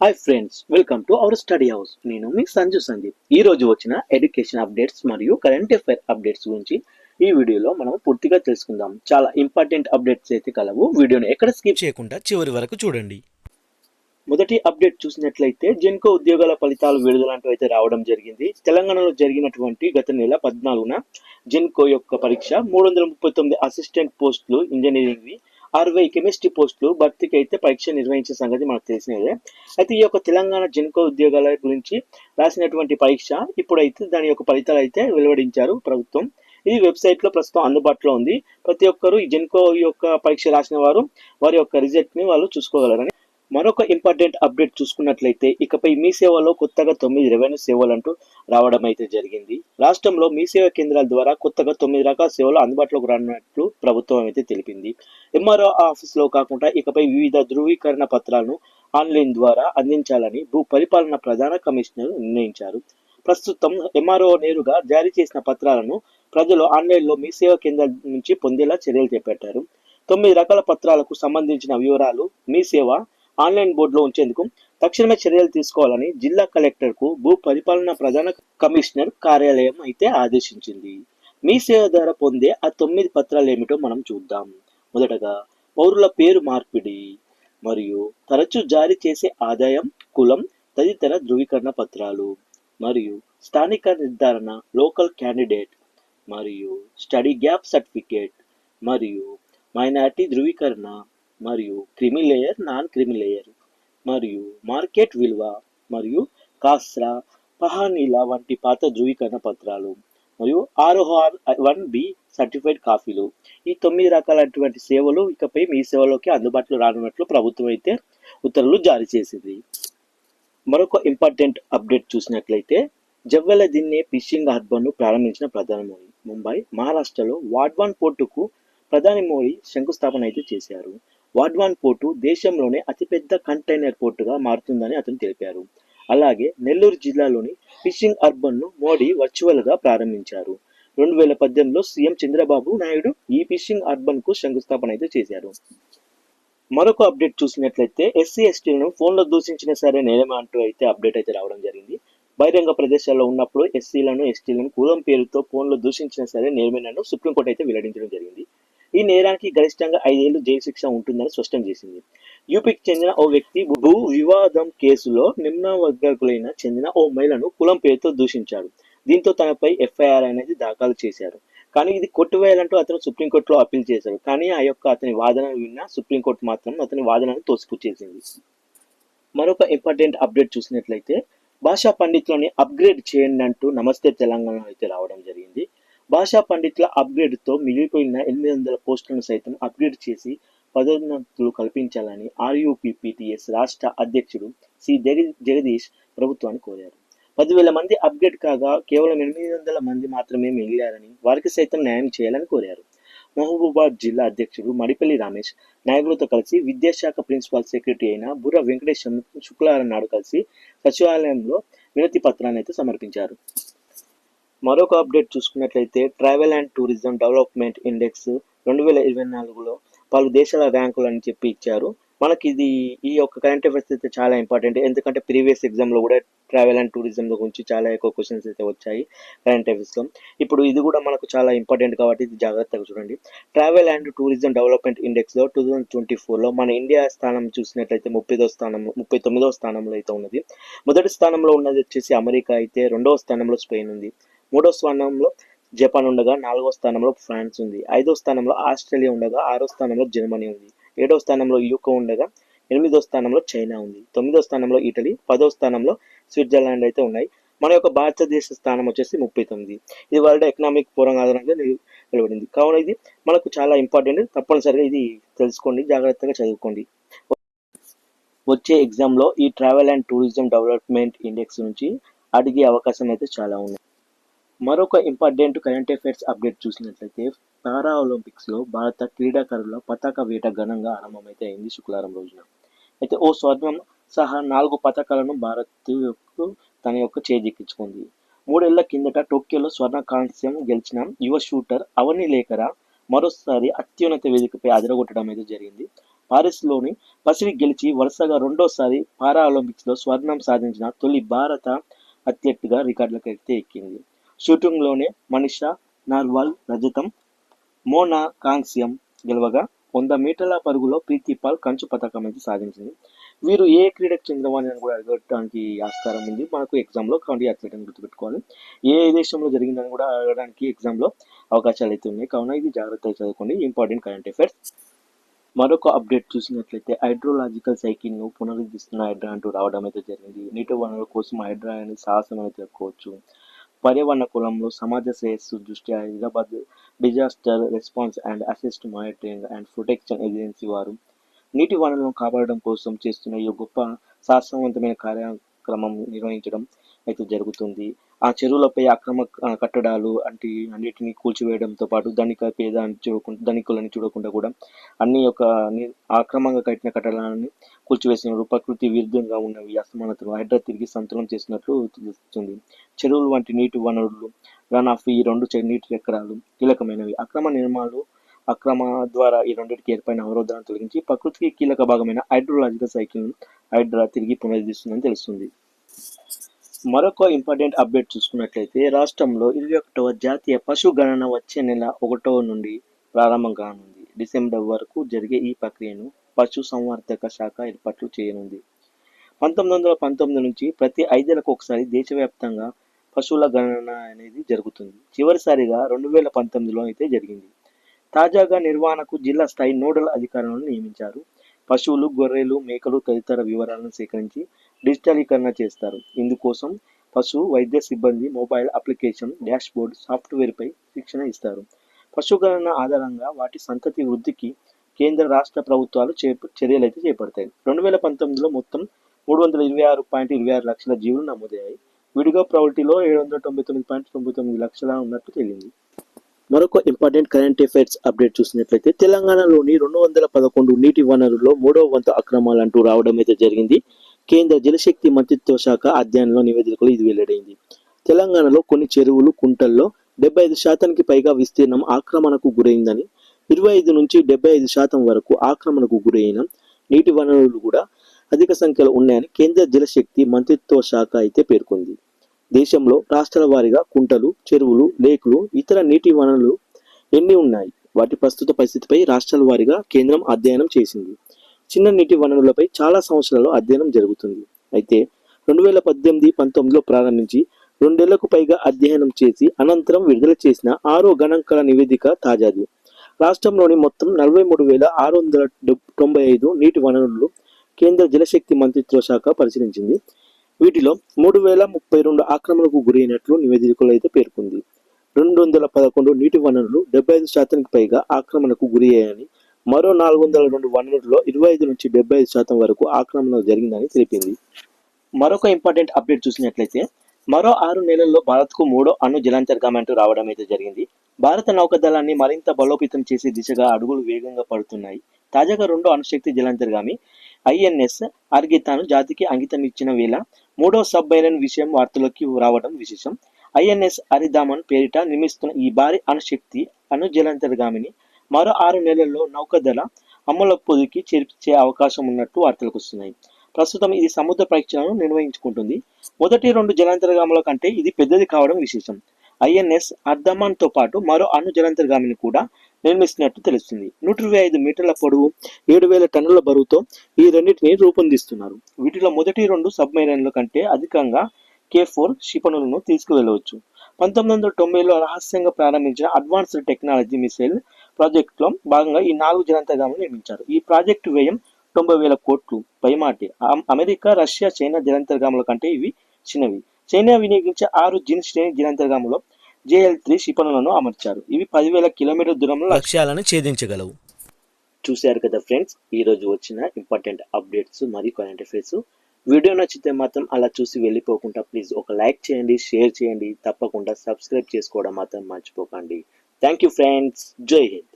Hi friends, welcome to our study house. నేను మీ సందీప్. ఈ రోజు వచ్చిన ఎడ్యుకేషన్ అప్డేట్స్ మరియు కరెంట్ అఫైర్ అప్డేట్స్ గురించి ఈ వీడియోలో మనం పూర్తిగా తెలుసుకుందాం. చాలా ఇంపార్టెంట్ అప్డేట్స్ అయితే కలవు. వీడియోని ఎక్కడ స్కిప్ చేయకుండా చివరి వరకు చూడండి. మొదటి అప్డేట్ చూసినట్లయితే జెన్కో ఉద్యోగాల ఫలితాలు విడుదలంటూ అయితే రావడం జరిగింది. తెలంగాణలో జరిగినటువంటి గత నెల 14న జెన్కో యొక్క పరీక్ష 339 అసిస్టెంట్ పోస్టులు ఇంజనీరింగ్వి, 60 కెమిస్ట్రీ పోస్టులు భర్తీకి అయితే పరీక్ష నిర్వహించే సంగతి మనకు తెలిసినదే. అయితే ఈ యొక్క తెలంగాణ జెన్కో ఉద్యోగాల గురించి రాసినటువంటి పరీక్ష ఇప్పుడైతే దాని యొక్క ఫలితాలు అయితే వెలువడించారు ప్రభుత్వం. ఇది వెబ్సైట్ లో ప్రస్తుతం అందుబాటులో ఉంది. ప్రతి ఒక్కరు ఈ జెన్కో యొక్క పరీక్ష రాసిన వారు వారి యొక్క రిజల్ట్ ని వాళ్ళు చూసుకోగలరని. మరొక ఇంపార్టెంట్ అప్డేట్ చూసుకున్నట్లయితే ఇకపై మీ సేవలో కొత్తగా 9 రెవెన్యూ సేవలు అంటూ రావడం అయితే జరిగింది. రాష్ట్రంలో మీ సేవ కేంద్రాల ద్వారా కొత్తగా 9 రకాల సేవలు అందుబాటులోకి రానున్నట్లు ప్రభుత్వం అయితే తెలిపింది. ఎంఆర్ఓ ఆఫీసులో కాకుండా ఇకపై వివిధ ధృవీకరణ పత్రాలను ఆన్లైన్ ద్వారా అందించాలని భూ పరిపాలన ప్రధాన కమిషనర్ నిర్ణయించారు. ప్రస్తుతం ఎంఆర్ఓ నేరుగా జారీ చేసిన పత్రాలను ప్రజలు ఆన్లైన్లో మీ సేవ కేంద్రాల నుంచి పొందేలా చర్యలు చేపట్టారు. 9 రకాల పత్రాలకు సంబంధించిన వివరాలు మీ సేవ ఆన్లైన్ బోర్డులో ఉంచేందుకు తక్షణమే చర్యలు తీసుకోవాలని జిల్లా కలెక్టర్కు భూ పరిపాలన ప్రధాన కమిషనర్ కార్యాలయం అయితే ఆదేశించింది. మీ సేవ ద్వారా పొందే ఆ 9 పత్రాలు ఏమిటో మనం చూద్దాం. మొదటగా పౌరుల పేరు మార్పిడి మరియు తరచూ జారీ చేసే ఆదాయం, కులం తదితర ధృవీకరణ పత్రాలు మరియు స్థానిక నిర్ధారణ లోకల్ క్యాండిడేట్ మరియు స్టడీ గ్యాప్ సర్టిఫికేట్ మరియు మైనారిటీ ధృవీకరణ మరియు క్రిమి లేయర్, నాన్ క్రిమి లేయర్ మరియు మార్కెట్ విలువ మరియు కాస్రా, పహానీలా వంటి పాత ధృవీకరణ పత్రాలు మరియు ROR-1B సర్టిఫైడ్ కాపీలు. ఈ 9 రకాలైనటువంటి సేవలు ఇకపై మీ సేవలోకి అందుబాటులో రానున్నట్లు ప్రభుత్వం అయితే ఉత్తర్వులు జారీ చేసింది. మరొక ఇంపార్టెంట్ అప్డేట్ చూసినట్లయితే జవ్వెల దిన్నే ఫిషింగ్ హార్బర్ను ప్రారంభించిన ప్రధాని మోడీ. ముంబై, మహారాష్ట్రలో వాడ్వాన్ పోర్టుకు ప్రధాని మోడీ శంకుస్థాపన అయితే చేశారు. వాడ్వాన్ పోర్టు దేశంలోనే అతిపెద్ద కంటైనర్ పోర్టుగా మారుతుందని అతను తెలిపారు. అలాగే నెల్లూరు జిల్లాలోని ఫిషింగ్ హార్బర్ను మోడీ వర్చువల్గా ప్రారంభించారు. 2018లో సీఎం చంద్రబాబు నాయుడు ఈ ఫిషింగ్ హార్బర్కు శంకుస్థాపన అయితే చేశారు. మరొక అప్డేట్ చూసినట్లయితే ఎస్సీ ఎస్టీలను ఫోన్లో దూషించిన సరే నేరమే అంటూ అయితే అప్డేట్ అయితే రావడం జరిగింది. బహిరంగ ప్రదేశాల్లో ఉన్నప్పుడు ఎస్సీలను ఎస్టీలను కులం పేరుతో ఫోన్లో దూషించిన సరే నేరమేనని సుప్రీంకోర్టు అయితే వెల్లడించడం జరిగింది. ఈ నేరానికి గరిష్టంగా 5 ఏళ్లు జైలు శిక్ష ఉంటుందని స్పష్టం చేసింది. యూపీకి చెందిన ఓ వ్యక్తి భూ వివాదం కేసులో నిమ్న వర్గాలకులైన చెందిన ఓ మహిళను కులం పేరుతో దూషించాడు. దీంతో తనపై ఎఫ్ఐఆర్ అనేది దాఖలు చేశారు. కానీ ఇది కొట్టివేయాలంటూ అతను సుప్రీంకోర్టులో అప్పీల్ చేశాడు. కానీ అతని వాదనను విన్న సుప్రీంకోర్టు మాత్రం అతని వాదనను తోసిపుచ్చేసింది. మరొక ఇంపార్టెంట్ అప్డేట్ చూసినట్లయితే భాషా పండితులని అప్గ్రేడ్ చేయండి అంటూ నమస్తే తెలంగాణ అయితే రావడం జరిగింది. భాషా పండితుల అప్గ్రేడ్తో మిగిలిపోయిన 800 పోస్టులను సైతం అప్గ్రేడ్ చేసి పదోన్నతులు కల్పించాలని RUPPTS రాష్ట్ర అధ్యక్షుడు సి జగదీష్ ప్రభుత్వాన్ని కోరారు. 10,000 మంది అప్గ్రేడ్ కాగా కేవలం 800 మంది మాత్రమే మిగిలారని వారికి సైతం న్యాయం చేయాలని కోరారు. మహబూబాబాద్ జిల్లా అధ్యక్షుడు మడిపల్లి రమేష్ నాయకులతో కలిసి విద్యాశాఖ ప్రిన్సిపల్ సెక్రటరీ అయిన బుర్ర వెంకటేశం శుక్రవారం నాడు కలిసి సచివాలయంలో వినతి పత్రాన్ని అయితే సమర్పించారు. మరొక అప్డేట్ చూసుకున్నట్లయితే travel and tourism development index 2024లో పలు దేశాల ర్యాంకులు అని చెప్పి ఇచ్చారు. మనకి ఈ యొక్క కరెంట్ అఫైర్స్ అయితే చాలా ఇంపార్టెంట్. ఎందుకంటే ప్రీవియస్ ఎగ్జామ్లో కూడా ట్రావెల్ అండ్ టూరిజం గురించి చాలా ఎక్కువ క్వశ్చన్స్ అయితే వచ్చాయి కరెంట్ అఫైర్స్లో. ఇప్పుడు ఇది కూడా మనకు చాలా ఇంపార్టెంట్ కాబట్టి ఇది జాగ్రత్తగా చూడండి. ట్రావెల్ అండ్ టూరిజం డెవలప్మెంట్ ఇండెక్స్లో 2024లో మన ఇండియా స్థానం చూసినట్లయితే 39వ స్థానంలో అయితే ఉన్నది. మొదటి స్థానంలో ఉన్నది వచ్చేసి అమెరికా అయితే, 2వ స్థానంలో స్పెయిన్ ఉంది, 3వ స్థానంలో జపాన్ ఉండగా, 4వ స్థానంలో ఫ్రాన్స్ ఉంది, 5వ స్థానంలో ఆస్ట్రేలియా ఉండగా, 6వ స్థానంలో జర్మనీ ఉంది, 7వ స్థానంలో యూకే ఉండగా, 8వ స్థానంలో చైనా ఉంది, 9వ స్థానంలో ఇటలీ, 10వ స్థానంలో స్విట్జర్లాండ్ అయితే ఉన్నాయి. మన యొక్క భారతదేశ స్థానం వచ్చేసి 39. ఇది వరల్డ్ ఎకనామిక్ ఫోరం ఆధారంగా వెలువడింది. కావున ఇది మనకు చాలా ఇంపార్టెంట్. తప్పనిసరిగా ఇది తెలుసుకోండి, జాగ్రత్తగా చదువుకోండి. వచ్చే ఎగ్జామ్లో ఈ travel and tourism development index నుంచి అడిగే అవకాశం అయితే చాలా ఉంది. మరొక ఇంపార్టెంట్ కరెంట్ అఫైర్స్ అప్డేట్ చూసినట్లయితే పారా ఒలింపిక్స్లో భారత క్రీడాకారుల పతాక వేట ఘనంగా ఆరంభమైతే అయింది శుక్రవారం రోజున. అయితే ఓ స్వర్ణం సహా 4 పతాకాలను భారత్ తన యొక్క చేజిక్కించుకుంది. 3 ఏళ్ల కిందట టోక్యోలో స్వర్ణ కాంస్యం గెలిచిన యువ షూటర్ అవని లేఖర మరోసారి అత్యున్నత వేదికపై అదరగొట్టడం అయితే జరిగింది. పారిస్లోని పసిఫిక్ గెలిచి వరుసగా రెండోసారి పారాలింపిక్స్లో స్వర్ణం సాధించిన తొలి భారత అథ్లెట్గా రికార్డులకైతే ఎక్కింది. షూటింగ్లోనే మనీషా నార్వాల్ రజతం, మోనా కాంస్యం గెలవగా 100 మీటర్ల పరుగులో ప్రీతి పాల్ కంచు పథకం అయితే సాధించింది. వీరు ఏ క్రీడకు చెందినవారు అని కూడా అడగడానికి ఆస్కారం ఉంది మనకు ఎగ్జామ్లో. కాబట్టి అథ్లెట్ అని గుర్తుపెట్టుకోవాలి. ఏ దేశంలో జరిగిందని కూడా అడగడానికి ఎగ్జామ్లో అవకాశాలు అయితే ఉన్నాయి. కావున ఇది జాగ్రత్తగా చదువుకోండి. Important current affairs. మరొక అప్డేట్ చూసినట్లయితే హైడ్రోలాజికల్ సైకిల్ను పునరుద్ధరిస్తున్న హైడ్రా అంటూ రావడం అయితే జరిగింది. నీటి వనరుల కోసం హైడ్రా అని సాహసం అని చెప్పుకోవచ్చు. పర్యావరణ కులంలో సమాజ శ్రేయస్సు దృష్ట్యా Hyderabad disaster response and assist monitoring and protection agency వారు నీటి వనరులను కాపాడడం కోసం చేస్తున్న ఈ గొప్ప సాహసవంతమైన కార్యక్రమం నిర్వహించడం అయితే జరుగుతుంది. ఆ చెరువులపై అక్రమ కట్టడాలు అన్నిటిని కూల్చివేయడంతో పాటు ధనికులని చూడకుండా కూడా అన్ని యొక్క అక్రమంగా కట్టిన కట్టడాలని కూల్చివేసినారు. ప్రకృతి విరుద్ధంగా ఉన్నవి అసమానతలు హైడ్రా తిరిగి సంతులనం చేసినట్లు తెలుస్తుంది. చెరువులు వంటి నీటి వనరులు రన్ ఆఫ్ ఈ రెండు నీటి చక్రాలు కీలకమైనవి. అక్రమ ద్వారా ఈ రెండింటికి ఏర్పడిన అవరోధాలను తొలగించి ప్రకృతికి కీలక భాగమైన హైడ్రోలాజికల్ సైకిల్ హైడ్రా తిరిగి పునరుద్ధరిస్తుందని తెలుస్తుంది. మరొక ఇంపార్టెంట్ అప్డేట్ చూసుకున్నట్లయితే రాష్ట్రంలో 21వ జాతీయ పశు గణన వచ్చే నెల 1వ నుండి ప్రారంభం కానుంది. డిసెంబర్ వరకు జరిగే ఈ ప్రక్రియను పశు సంవర్ధక శాఖ ఏర్పాట్లు చేయనుంది. 1919 నుంచి ప్రతి 5 ఏళ్లకు ఒకసారి దేశవ్యాప్తంగా పశువుల గణన అనేది జరుగుతుంది. చివరిసారిగా 2019లో అయితే జరిగింది. తాజాగా నిర్వహణకు జిల్లా స్థాయి నోడల్ అధికారులను నియమించారు. పశువులు, గొర్రెలు, మేకలు తదితర వివరాలను సేకరించి డిజిటలీకరణ చేస్తారు. ఇందుకోసం పశు వైద్య సిబ్బంది మొబైల్ అప్లికేషన్, డాష్బోర్డ్ సాఫ్ట్వేర్పై శిక్షణ ఇస్తారు. పశుగణన ఆధారంగా వాటి సంతతి వృద్ధికి కేంద్ర రాష్ట్ర ప్రభుత్వాలు చర్యలైతే చేపడతాయి. 2019లో మొత్తం 326.26 లక్షల జీవులు నమోదయ్యాయి. విడిగా ప్రౌల్టీలో 799.99 లక్షల ఉన్నట్టు తేలింది. మరొక ఇంపార్టెంట్ కరెంట్ అఫైర్స్ అప్డేట్ చూసినట్లయితే తెలంగాణలోని 211 నీటి వనరుల్లో 3వ వంతు అక్రమాలు అంటూ రావడం అయితే జరిగింది. కేంద్ర జలశక్తి మంత్రిత్వ శాఖ అధ్యయనంలో నివేదికలో ఇది వెల్లడైంది. తెలంగాణలో కొన్ని చెరువులు, కుంటల్లో 75% పైగా విస్తీర్ణం ఆక్రమణకు గురైందని, 25 నుంచి 75% వరకు ఆక్రమణకు గురైన నీటి వనరులు కూడా అధిక సంఖ్యలో ఉన్నాయని కేంద్ర జలశక్తి మంత్రిత్వ శాఖ అయితే పేర్కొంది. దేశంలో రాష్ట్రాల వారీగా కుంటలు, చెరువులు, లేకులు, ఇతర నీటి వనరులు ఎన్ని ఉన్నాయి, వాటి ప్రస్తుత పరిస్థితిపై రాష్ట్రాల వారీగా కేంద్రం అధ్యయనం చేసింది. చిన్న నీటి వనరులపై చాలా సంవత్సరాల్లో అధ్యయనం జరుగుతుంది. అయితే 2018-19లో ప్రారంభించి 2 ఏళ్లకు పైగా అధ్యయనం చేసి అనంతరం విడుదల చేసిన 6వ గణాంకాల నివేదిక తాజాది. రాష్ట్రంలోని మొత్తం 43,695 నీటి వనరులు కేంద్ర జలశక్తి మంత్రిత్వ శాఖ పరిశీలించింది. వీటిలో 3,032 ఆక్రమణకు గురైనట్లు నివేదికలో అయితే పేర్కొంది. 211 నీటి వనరులు 75% పైగా ఆక్రమణకు గురయ్యాయని, మరో 402 వనరుల్లో 25 నుంచి 75% వరకు ఆక్రమణ జరిగిందని తెలిపింది. మరొక ఇంపార్టెంట్ అప్డేట్ చూసినట్లయితే మరో 6 నెలల్లో భారత్కు 3వ అణు జలాంతర్గామి అంటూ రావడం అయితే జరిగింది. భారత నౌకాదళాన్ని మరింత బలోపేతం చేసే దిశగా అడుగులు వేగంగా పడుతున్నాయి. తాజాగా 2వ అణుశక్తి జలాంతర్గామి ఐఎన్ఎస్ అర్గితాను జాతికి అంకితం ఇచ్చిన వేళ 3వ సబ్మెరైన్ విషయం వార్తలోకి రావడం విశేషం. ఐఎన్ఎస్ అరిదామన్ పేరిట నిర్మిస్తున్న ఈ భారీ అణు జలాంతర్గామిని మరో 6 నెలల్లో నౌకాదళ అమలుకి చేర్చే అవకాశం ఉన్నట్టు వార్తలకు వస్తున్నాయి. ప్రస్తుతం ఇది సముద్ర పరీక్షలను నిర్వహించుకుంటుంది. మొదటి 2 జలాంతర్గాముల కంటే ఇది పెద్దది కావడం విశేషం. ఐఎన్ఎస్ అర్దామాన్తో పాటు మరో అణు జలాంతర్గామిని కూడా నిర్మిస్తున్నట్టు తెలుస్తుంది. 125 మీటర్ల పొడవు, 7,000 టన్నుల బరువుతో ఈ రెండింటిని రూపొందిస్తున్నారు. వీటిలో మొదటి 2 సబ్మెరైన్ల కంటే అధికంగా K4 క్షిపణులను తీసుకువెళ్లవచ్చు. 1990లో రహస్యంగా ప్రారంభించిన అడ్వాన్స్డ్ టెక్నాలజీ మిసైల్ ప్రాజెక్టులో భాగంగా ఈ 4 జలాంతర్గాములు నిర్మించారు. ఈ ప్రాజెక్టు వ్యయం 90,000 కోట్లు పైమాటే. అమెరికా, రష్యా, చైనా జలాంతర్గాముల కంటే ఇవి చిన్నవి. చైనా వినియోగించే 6 జిన్ శ్రేణి జలాంతర్గాములో JL3 క్షిపణులను అమర్చారు. ఇవి 10,000 కిలోమీటర్ల దూరంలో లక్ష్యాలను ఛేదించగలవు. చూశారు కదా ఫ్రెండ్స్, ఈ రోజు వచ్చిన ఇంపార్టెంట్ అప్డేట్స్ మరియు కరెంట్ అఫైర్స్. వీడియో నచ్చితే మాత్రం అలా చూసి వెళ్ళిపోకుండా ప్లీజ్ ఒక లైక్ చేయండి, షేర్ చేయండి, తప్పకుండా సబ్స్క్రైబ్ చేసుకోవడం మాత్రం మర్చిపోకండి. Thank you friends. జై హింద్.